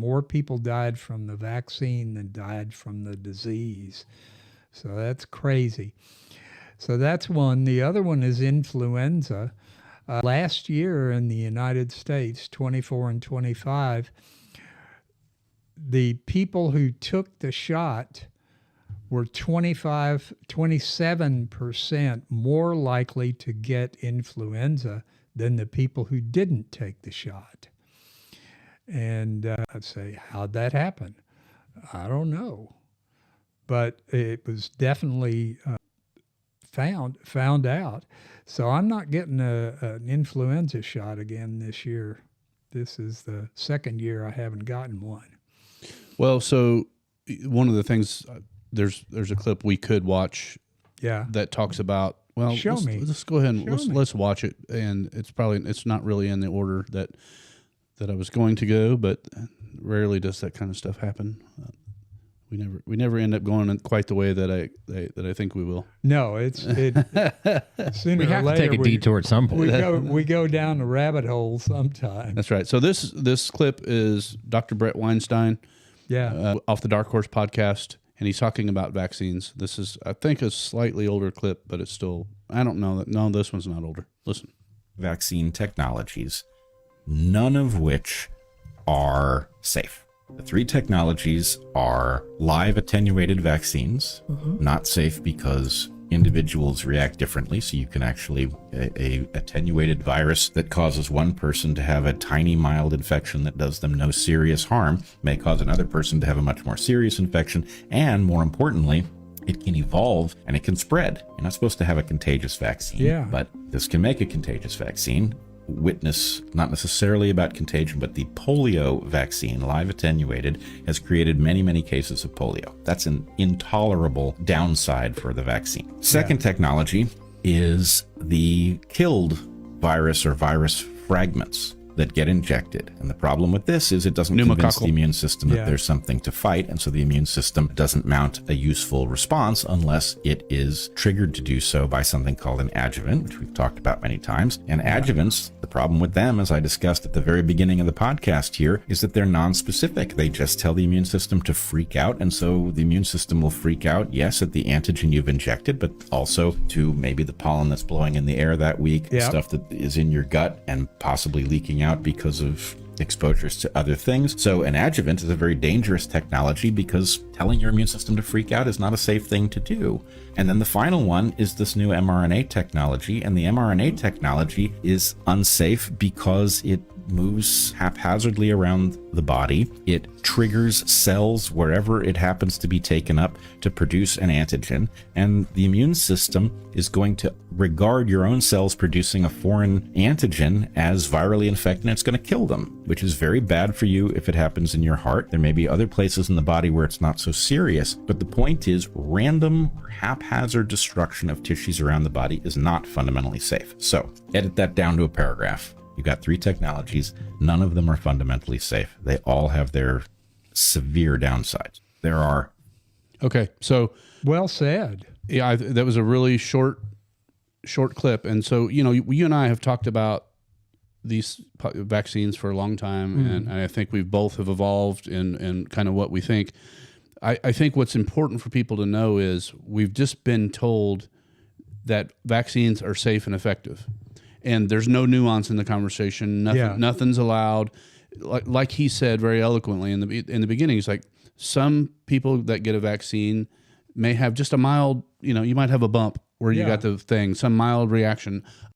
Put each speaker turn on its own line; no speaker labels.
more people died from the vaccine than died from the disease. So that's crazy. So that's one. The other one is influenza. Last year in the United States, 24 and 25, the people who took the shot were 27% more likely to get influenza than the people who didn't take the shot. And I'd say, how'd that happen? I don't know. But it was definitely found out. So I'm not getting an influenza shot again this year. This is the second year I haven't gotten one.
Well, so one of the things, there's a clip we could watch that talks about, well, let's go ahead and let's watch it. And it's not really in the order that I was going to go, but rarely does that kind of stuff happen. We never end up going in quite the way that I think we will.
No, sooner
we have
or later,
to take a detour at some point.
We go down a rabbit hole sometime.
That's right. So this clip is Dr. Brett Weinstein, off the Dark Horse podcast, and he's talking about vaccines. This is, I think, a slightly older clip, but it's still, I don't know that. No, this one's not older. Listen.
Vaccine technologies, none of which are safe. The three technologies are live attenuated vaccines, not safe because individuals react differently. So you can actually, a attenuated virus that causes one person to have a tiny mild infection that does them no serious harm may cause another person to have a much more serious infection. And more importantly, it can evolve and it can spread. You're not supposed to have a contagious vaccine, but this can make a contagious vaccine. Witness, not necessarily about contagion, but the polio vaccine, live attenuated, has created many, many cases of polio. That's an intolerable downside for the vaccine. Second technology is the killed virus or virus fragments that get injected. And the problem with this is it doesn't convince the immune system that there's something to fight. And so the immune system doesn't mount a useful response unless it is triggered to do so by something called an adjuvant, which we've talked about many times. And adjuvants, the problem with them, as I discussed at the very beginning of the podcast here, is that they're non-specific. They just tell the immune system to freak out. And so the immune system will freak out, yes, at the antigen you've injected, but also to maybe the pollen that's blowing in the air that week, stuff that is in your gut and possibly leaking out because of exposures to other things. So an adjuvant is a very dangerous technology because telling your immune system to freak out is not a safe thing to do. And then the final one is this new mRNA technology. And the mRNA technology is unsafe because it moves haphazardly around the body. It triggers cells wherever it happens to be taken up to produce an antigen. And the immune system is going to regard your own cells producing a foreign antigen as virally infected, and it's going to kill them, which is very bad for you if it happens in your heart. There may be other places in the body where it's not so serious, but the point is random haphazard destruction of tissues around the body is not fundamentally safe. So edit that down to a paragraph. You've got three technologies. None of them are fundamentally safe. They all have their severe downsides. There are.
Okay, so.
Well said.
Yeah, that was a really short clip. And so, you and I have talked about these vaccines for a long time, and I think we both have evolved in kind of what we think. I think what's important for people to know is we've just been told that vaccines are safe and effective. And there's no nuance in the conversation. Nothing's allowed. Like he said very eloquently in the beginning, he's like, some people that get a vaccine may have just a mild, you might have a bump where you got the thing, some mild reaction.